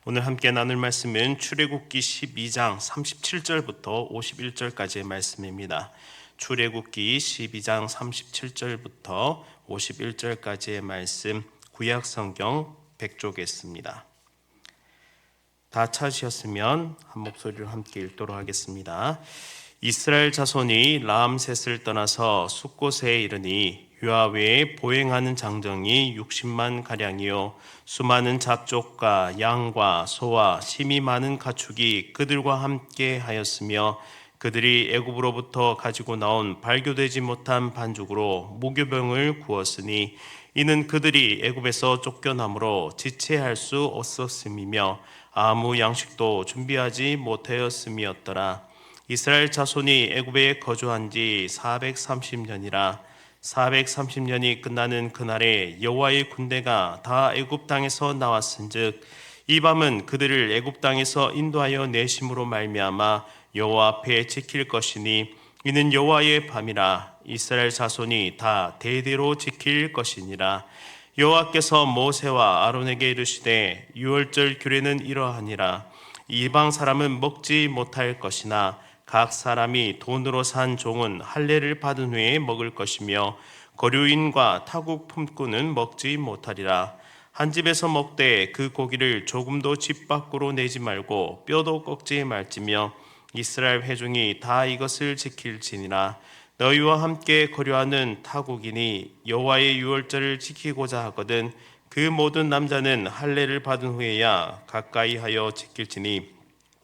오늘 함께 나눌 말씀은 출애굽기 12장 37절부터 51절까지의 말씀입니다. 출애굽기 12장 37절부터 51절까지의 말씀, 구약 성경 100쪽에 다 찾으셨으면 한 목소리로 함께 읽도록 하겠습니다. 이스라엘 자손이 라암셋을 떠나서 숫곳에 이르니 유아 외에 보행하는 장정이 60만 가량이요 수많은 잡족과 양과 소와 심이 많은 가축이 그들과 함께 하였으며 그들이 애굽으로부터 가지고 나온 발교되지 못한 반죽으로 무교병을 구웠으니 이는 그들이 애굽에서 쫓겨남으로 지체할 수 없었음이며 아무 양식도 준비하지 못하였음이었더라. 이스라엘 자손이 애굽에 거주한 지 430년이라 430년이 끝나는 그날에 여호와의 군대가 다 애굽 땅에서 나왔은즉 이 밤은 그들을 애굽 땅에서 인도하여 내심으로 말미암아 여호와 앞에 지킬 것이니 이는 여호와의 밤이라. 이스라엘 자손이 다 대대로 지킬 것이니라. 여호와께서 모세와 아론에게 이르시되 유월절 규례는 이러하니라. 이방 사람은 먹지 못할 것이나 각 사람이 돈으로 산 종은 할례를 받은 후에 먹을 것이며 거류인과 타국 품꾼은 먹지 못하리라. 한 집에서 먹되 그 고기를 조금도 집 밖으로 내지 말고 뼈도 꺾지 말지며 이스라엘 회중이 다 이것을 지킬지니라. 너희와 함께 거류하는 타국인이 여호와의 유월절을 지키고자 하거든 그 모든 남자는 할례를 받은 후에야 가까이 하여 지킬지니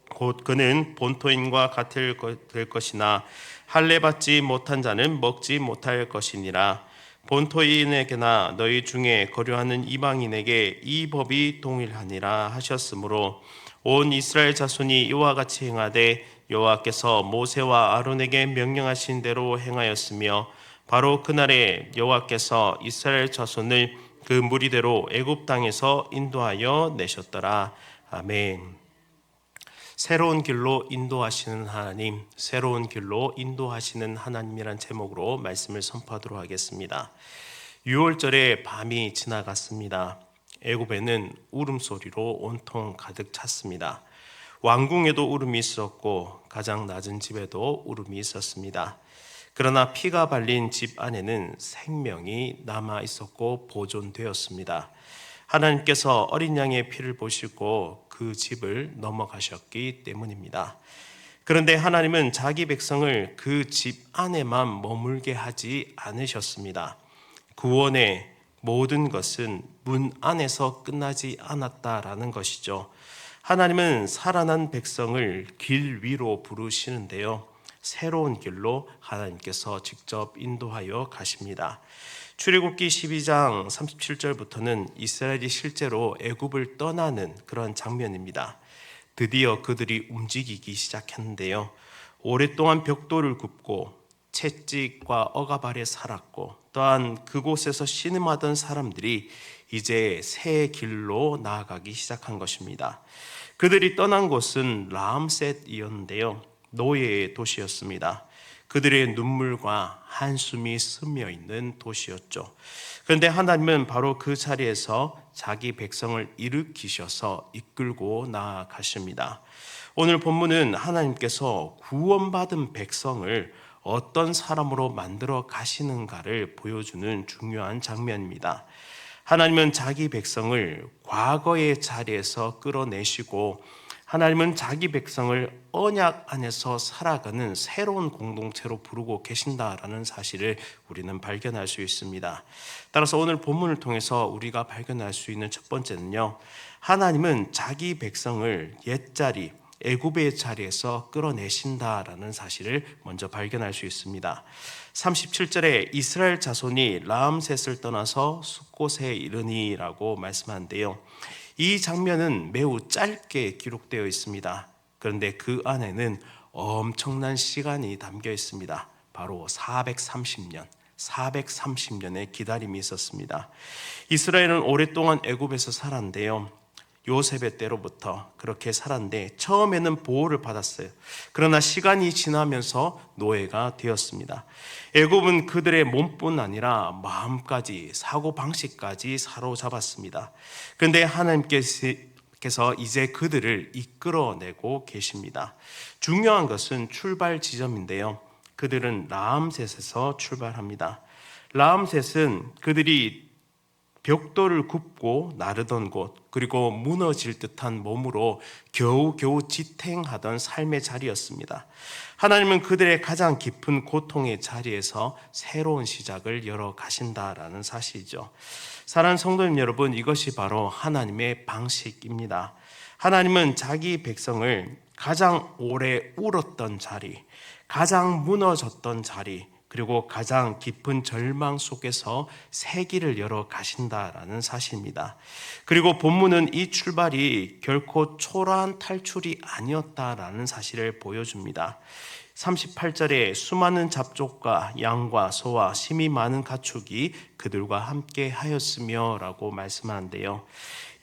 곧 그는 본토인과 같을 될 것이나 할례 받지 못한 자는 먹지 못할 것이니라. 본토인에게나 너희 중에 거류하는 이방인에게 이 법이 동일하니라 하셨으므로 온 이스라엘 자손이 이와 같이 행하되 여호와께서 모세와 아론에게 명령하신 대로 행하였으며 바로 그날에 여호와께서 이스라엘 자손을 그 무리대로 애굽 땅에서 인도하여 내셨더라. 아멘. 새로운 길로 인도하시는 하나님, 새로운 길로 인도하시는 하나님이란 제목으로 말씀을 선포하도록 하겠습니다. 유월절의 밤이 지나갔습니다. 애굽에는 울음소리로 온통 가득 찼습니다. 왕궁에도 울음이 있었고 가장 낮은 집에도 울음이 있었습니다. 그러나 피가 발린 집 안에는 생명이 남아 있었고 보존되었습니다. 하나님께서 어린 양의 피를 보시고 그 집을 넘어가셨기 때문입니다. 그런데 하나님은 자기 백성을 그 집 안에만 머물게 하지 않으셨습니다. 구원의 모든 것은 문 안에서 끝나지 않았다라는 것이죠. 하나님은 살아난 백성을 길 위로 부르시는데요. 새로운 길로 하나님께서 직접 인도하여 가십니다. 출애굽기 12장 37절부터는 이스라엘이 실제로 애굽을 떠나는 그런 장면입니다. 드디어 그들이 움직이기 시작했는데요. 오랫동안 벽돌을 굽고 채찍과 억압 아래 살았고 또한 그곳에서 신음하던 사람들이 이제 새 길로 나아가기 시작한 것입니다. 그들이 떠난 곳은 라암셋이었는데요. 노예의 도시였습니다. 그들의 눈물과 한숨이 스며 있는 도시였죠. 그런데 하나님은 바로 그 자리에서 자기 백성을 일으키셔서 이끌고 나아가십니다. 오늘 본문은 하나님께서 구원받은 백성을 어떤 사람으로 만들어 가시는가를 보여주는 중요한 장면입니다. 하나님은 자기 백성을 과거의 자리에서 끌어내시고 하나님은 자기 백성을 언약 안에서 살아가는 새로운 공동체로 부르고 계신다라는 사실을 우리는 발견할 수 있습니다. 따라서 오늘 본문을 통해서 우리가 발견할 수 있는 첫 번째는요, 하나님은 자기 백성을 옛자리 애굽의 자리에서 끌어내신다라는 사실을 먼저 발견할 수 있습니다. 37절에 이스라엘 자손이 라암셋을 떠나서 숫곳에 이르니라고 말씀하는데요. 이 장면은 매우 짧게 기록되어 있습니다. 그런데 그 안에는 엄청난 시간이 담겨 있습니다. 바로 430년의 기다림이 있었습니다. 이스라엘은 오랫동안 애굽에서 살았는데요. 요셉의 때로부터 그렇게 살았는데 처음에는 보호를 받았어요. 그러나 시간이 지나면서 노예가 되었습니다. 애굽은 그들의 몸뿐 아니라 마음까지, 사고방식까지 사로잡았습니다. 그런데 하나님께서 그래서 이제 그들을 이끌어내고 계십니다. 중요한 것은 출발 지점인데요. 그들은 라암셋에서 출발합니다. 라암셋은 그들이 벽돌을 굽고 나르던 곳, 그리고 무너질 듯한 몸으로 겨우겨우 지탱하던 삶의 자리였습니다. 하나님은 그들의 가장 깊은 고통의 자리에서 새로운 시작을 열어 가신다라는 사실이죠. 사랑하는 성도님 여러분, 이것이 바로 하나님의 방식입니다. 하나님은 자기 백성을 가장 오래 울었던 자리, 가장 무너졌던 자리, 그리고 가장 깊은 절망 속에서 새 길을 열어 가신다라는 사실입니다. 그리고 본문은 이 출발이 결코 초라한 탈출이 아니었다라는 사실을 보여줍니다. 38절에 수많은 잡족과 양과 소와 심이 많은 가축이 그들과 함께 하였으며 라고 말씀하는데요.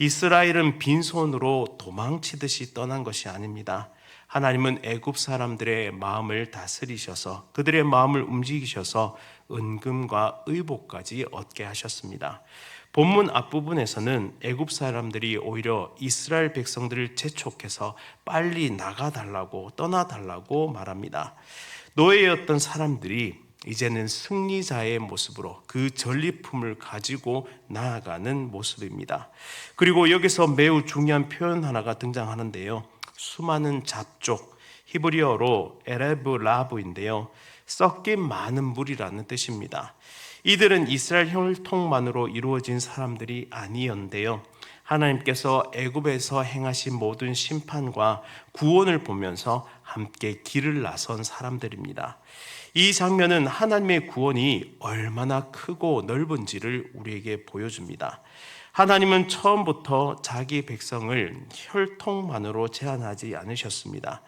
이스라엘은 빈손으로 도망치듯이 떠난 것이 아닙니다. 하나님은 애굽 사람들의 마음을 다스리셔서 그들의 마음을 움직이셔서 은금과 의복까지 얻게 하셨습니다. 본문 앞부분에서는 애굽 사람들이 오히려 이스라엘 백성들을 재촉해서 빨리 나가달라고 떠나달라고 말합니다. 노예였던 사람들이 이제는 승리자의 모습으로 그 전리품을 가지고 나아가는 모습입니다. 그리고 여기서 매우 중요한 표현 하나가 등장하는데요. 수많은 잡족, 히브리어로 에레브 라브인데요. 섞인 많은 물이라는 뜻입니다. 이들은 이스라엘 혈통만으로 이루어진 사람들이 아니었는데요. 하나님께서 애굽에서 행하신 모든 심판과 구원을 보면서 함께 길을 나선 사람들입니다. 이 장면은 하나님의 구원이 얼마나 크고 넓은지를 우리에게 보여줍니다. 하나님은 처음부터 자기 백성을 혈통만으로 제한하지 않으셨습니다.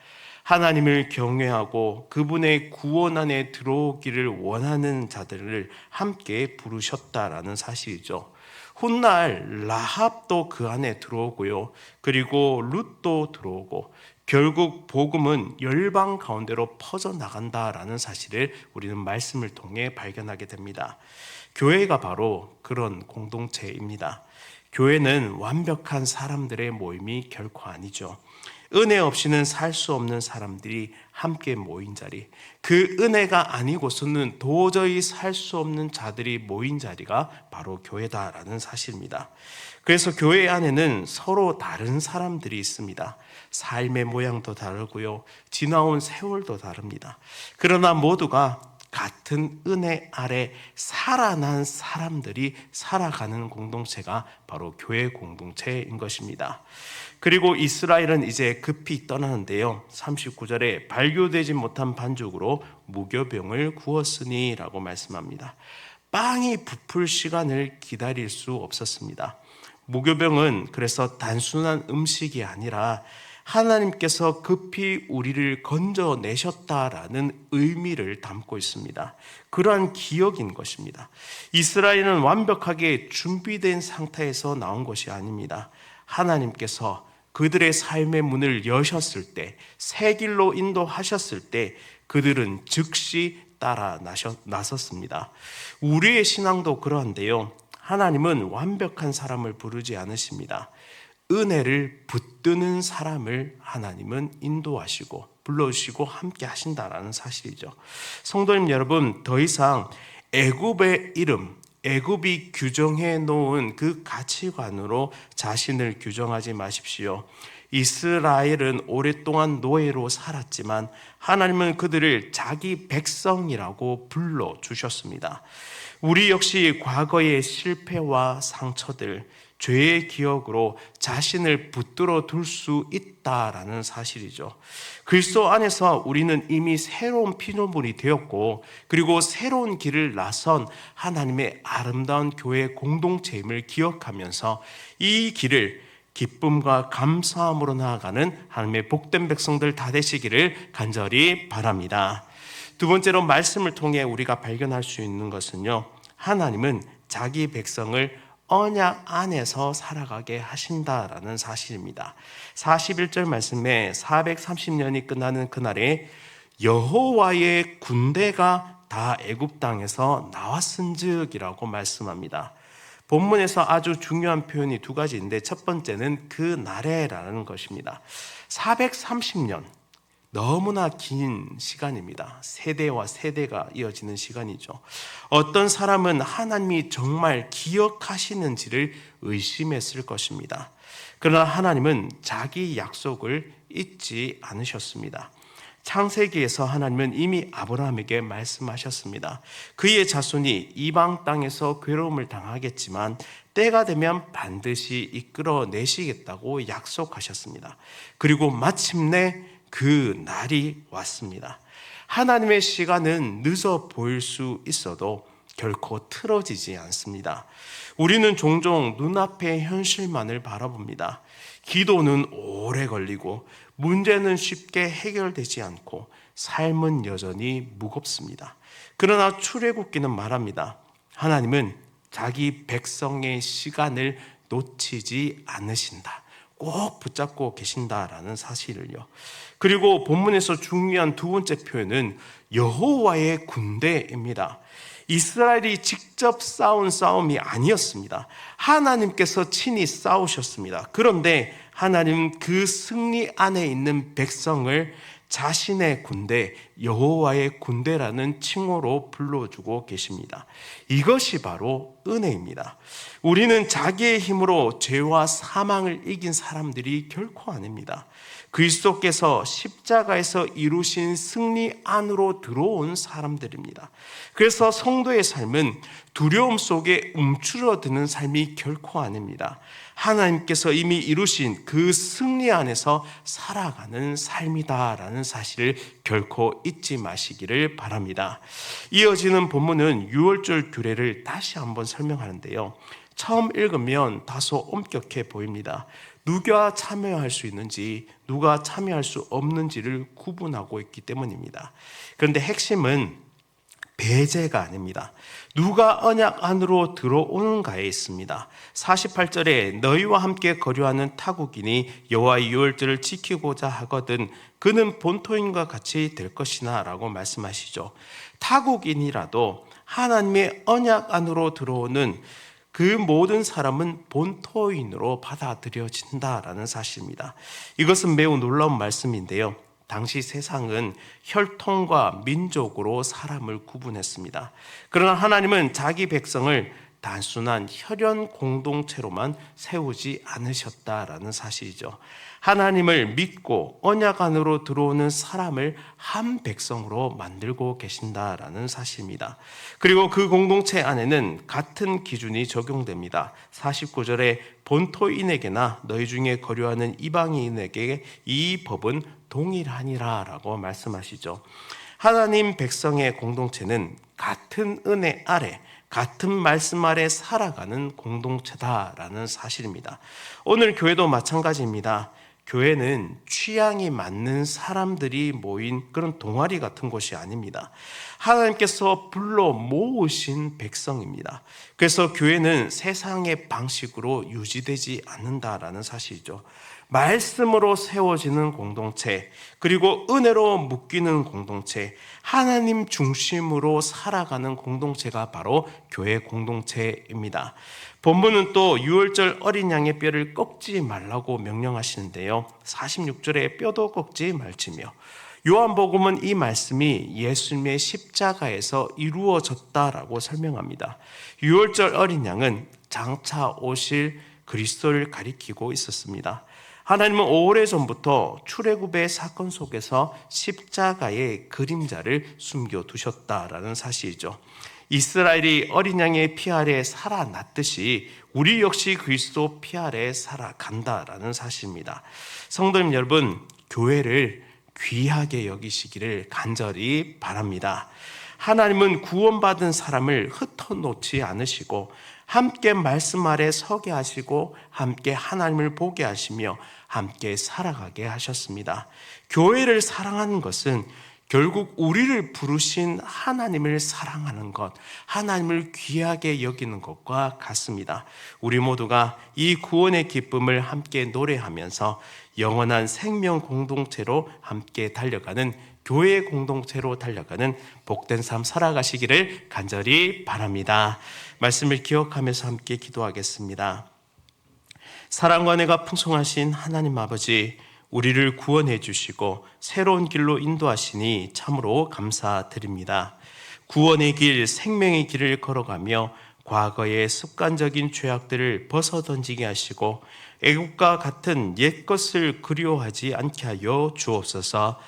하나님을 경외하고 그분의 구원 안에 들어오기를 원하는 자들을 함께 부르셨다라는 사실이죠. 훗날 라합도 그 안에 들어오고요. 그리고 룻도 들어오고 결국 복음은 열방 가운데로 퍼져나간다라는 사실을 우리는 말씀을 통해 발견하게 됩니다. 교회가 바로 그런 공동체입니다. 교회는 완벽한 사람들의 모임이 결코 아니죠. 은혜 없이는 살 수 없는 사람들이 함께 모인 자리, 그 은혜가 아니고서는 도저히 살 수 없는 자들이 모인 자리가 바로 교회다라는 사실입니다. 그래서 교회 안에는 서로 다른 사람들이 있습니다. 삶의 모양도 다르고요, 지나온 세월도 다릅니다. 그러나 모두가 같은 은혜 아래 살아난 사람들이 살아가는 공동체가 바로 교회 공동체인 것입니다. 그리고 이스라엘은 이제 급히 떠나는데요. 39절에 발교되지 못한 반죽으로 무교병을 구웠으니 라고 말씀합니다. 빵이 부풀 시간을 기다릴 수 없었습니다. 무교병은 그래서 단순한 음식이 아니라 하나님께서 급히 우리를 건져내셨다라는 의미를 담고 있습니다. 그러한 기억인 것입니다. 이스라엘은 완벽하게 준비된 상태에서 나온 것이 아닙니다. 하나님께서 그들의 삶의 문을 여셨을 때, 새 길로 인도하셨을 때 그들은 즉시 따라 나섰습니다. 우리의 신앙도 그러한데요. 하나님은 완벽한 사람을 부르지 않으십니다. 은혜를 붙드는 사람을 하나님은 인도하시고 불러주시고 함께 하신다라는 사실이죠. 성도님 여러분, 더 이상 애굽의 이름, 애굽이 규정해 놓은 그 가치관으로 자신을 규정하지 마십시오. 이스라엘은 오랫동안 노예로 살았지만 하나님은 그들을 자기 백성이라고 불러주셨습니다. 우리 역시 과거의 실패와 상처들, 죄의 기억으로 자신을 붙들어 둘 수 있다라는 사실이죠. 그리스도 안에서 우리는 이미 새로운 피조물이 되었고, 그리고 새로운 길을 나선 하나님의 아름다운 교회 공동체임을 기억하면서 이 길을 기쁨과 감사함으로 나아가는 하나님의 복된 백성들 다 되시기를 간절히 바랍니다. 두 번째로 말씀을 통해 우리가 발견할 수 있는 것은요, 하나님은 자기 백성을 언약 안에서 살아가게 하신다라는 사실입니다. 41절 말씀에 430년이 끝나는 그날에 여호와의 군대가 다 애굽 땅에서 나왔은즉이라고 말씀합니다. 본문에서 아주 중요한 표현이 두 가지인데 첫 번째는 그 날에라는 것입니다. 430년, 너무나 긴 시간입니다. 세대와 세대가 이어지는 시간이죠. 어떤 사람은 하나님이 정말 기억하시는지를 의심했을 것입니다. 그러나 하나님은 자기 약속을 잊지 않으셨습니다. 창세기에서 하나님은 이미 아브라함에게 말씀하셨습니다. 그의 자손이 이방 땅에서 괴로움을 당하겠지만 때가 되면 반드시 이끌어내시겠다고 약속하셨습니다. 그리고 마침내 그 날이 왔습니다. 하나님의 시간은 늦어 보일 수 있어도 결코 틀어지지 않습니다. 우리는 종종 눈앞의 현실만을 바라봅니다. 기도는 오래 걸리고 문제는 쉽게 해결되지 않고 삶은 여전히 무겁습니다. 그러나 출애굽기는 말합니다. 하나님은 자기 백성의 시간을 놓치지 않으신다. 꼭 붙잡고 계신다라는 사실을요. 그리고 본문에서 중요한 두 번째 표현은 여호와의 군대입니다. 이스라엘이 직접 싸운 싸움이 아니었습니다. 하나님께서 친히 싸우셨습니다. 그런데 하나님은 그 승리 안에 있는 백성을 자신의 군대, 여호와의 군대라는 칭호로 불러주고 계십니다. 이것이 바로 은혜입니다. 우리는 자기의 힘으로 죄와 사망을 이긴 사람들이 결코 아닙니다. 그리스도께서 십자가에서 이루신 승리 안으로 들어온 사람들입니다. 그래서 성도의 삶은 두려움 속에 움츠러드는 삶이 결코 아닙니다. 하나님께서 이미 이루신 그 승리 안에서 살아가는 삶이다라는 사실을 결코 잊지 마시기를 바랍니다. 이어지는 본문은 유월절 규례를 다시 한번 설명하는데요. 처음 읽으면 다소 엄격해 보입니다. 누가 참여할 수 있는지, 누가 참여할 수 없는지를 구분하고 있기 때문입니다. 그런데 핵심은 배제가 아닙니다. 누가 언약 안으로 들어오는가에 있습니다. 48절에 너희와 함께 거류하는 타국인이 여호와의 유월절을 지키고자 하거든 그는 본토인과 같이 될 것이나 라고 말씀하시죠. 타국인이라도 하나님의 언약 안으로 들어오는 그 모든 사람은 본토인으로 받아들여진다라는 사실입니다. 이것은 매우 놀라운 말씀인데요. 당시 세상은 혈통과 민족으로 사람을 구분했습니다. 그러나 하나님은 자기 백성을 단순한 혈연 공동체로만 세우지 않으셨다라는 사실이죠. 하나님을 믿고 언약 안으로 들어오는 사람을 한 백성으로 만들고 계신다라는 사실입니다. 그리고 그 공동체 안에는 같은 기준이 적용됩니다. 49절에 본토인에게나 너희 중에 거류하는 이방인에게 이 법은 동일하니라 라고 말씀하시죠. 하나님 백성의 공동체는 같은 은혜 아래 같은 말씀 아래 살아가는 공동체다라는 사실입니다. 오늘 교회도 마찬가지입니다. 교회는 취향이 맞는 사람들이 모인 그런 동아리 같은 곳이 아닙니다. 하나님께서 불러 모으신 백성입니다. 그래서 교회는 세상의 방식으로 유지되지 않는다라는 사실이죠. 말씀으로 세워지는 공동체, 그리고 은혜로 묶이는 공동체, 하나님 중심으로 살아가는 공동체가 바로 교회 공동체입니다. 본문은 또 유월절 어린 양의 뼈를 꺾지 말라고 명령하시는데요. 46절에 뼈도 꺾지 말지며, 요한복음은 이 말씀이 예수님의 십자가에서 이루어졌다라고 설명합니다. 유월절 어린 양은 장차 오실 그리스도를 가리키고 있었습니다. 하나님은 오래전부터 출애굽의 사건 속에서 십자가의 그림자를 숨겨두셨다라는 사실이죠. 이스라엘이 어린 양의 피 아래 살아났듯이 우리 역시 그리스도 피 아래 살아간다라는 사실입니다. 성도님 여러분, 교회를 귀하게 여기시기를 간절히 바랍니다. 하나님은 구원받은 사람을 흩어놓지 않으시고 함께 말씀 아래 서게 하시고 함께 하나님을 보게 하시며 함께 살아가게 하셨습니다. 교회를 사랑하는 것은 결국 우리를 부르신 하나님을 사랑하는 것, 하나님을 귀하게 여기는 것과 같습니다. 우리 모두가 이 구원의 기쁨을 함께 노래하면서 영원한 생명 공동체로 함께 달려가는 교회 공동체로 달려가는 복된 삶 살아가시기를 간절히 바랍니다. 말씀을 기억하면서 함께 기도하겠습니다. 사랑과 은혜가 풍성하신 하나님 아버지, 우리를 구원해 주시고 새로운 길로 인도하시니 참으로 감사드립니다. 구원의 길, 생명의 길을 걸어가며 과거의 습관적인 죄악들을 벗어던지게 하시고 애국과 같은 옛것을 그리워하지 않게 하여 주옵소서.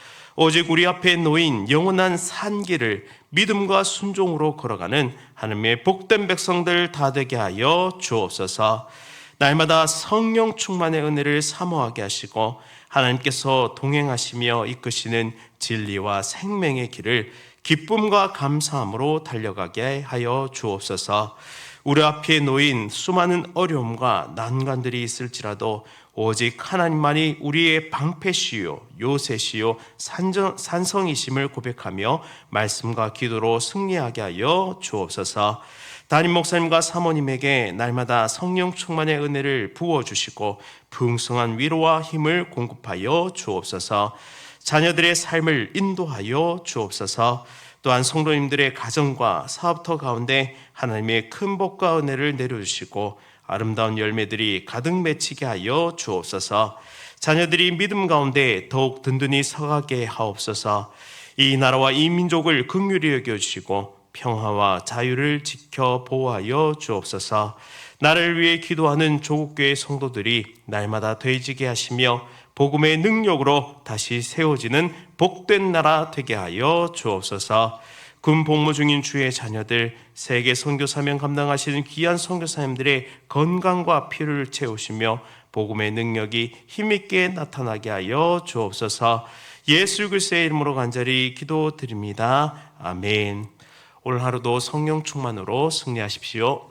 오직 우리 앞에 놓인 영원한 산길을 믿음과 순종으로 걸어가는 하나님의 복된 백성들 다 되게 하여 주옵소서. 날마다 성령 충만의 은혜를 사모하게 하시고 하나님께서 동행하시며 이끄시는 진리와 생명의 길을 기쁨과 감사함으로 달려가게 하여 주옵소서. 우리 앞에 놓인 수많은 어려움과 난관들이 있을지라도 오직 하나님만이 우리의 방패시요 요새시요 산성이심을 고백하며 말씀과 기도로 승리하게 하여 주옵소서. 담임 목사님과 사모님에게 날마다 성령 충만의 은혜를 부어주시고 풍성한 위로와 힘을 공급하여 주옵소서. 자녀들의 삶을 인도하여 주옵소서. 또한 성도님들의 가정과 사업터 가운데 하나님의 큰 복과 은혜를 내려주시고 아름다운 열매들이 가득 맺히게 하여 주옵소서. 자녀들이 믿음 가운데 더욱 든든히 서가게 하옵소서. 이 나라와 이 민족을 긍휼히 여겨주시고 평화와 자유를 지켜 보호하여 주옵소서. 나를 위해 기도하는 조국교회 성도들이 날마다 되지게 하시며 복음의 능력으로 다시 세워지는 복된 나라 되게 하여 주옵소서. 군 복무 중인 주의 자녀들, 세계 선교 사명 감당하시는 귀한 선교사님들의 건강과 필요를 채우시며 복음의 능력이 힘있게 나타나게 하여 주옵소서. 예수 그리스도의 이름으로 간절히 기도드립니다. 아멘. 오늘 하루도 성령 충만으로 승리하십시오.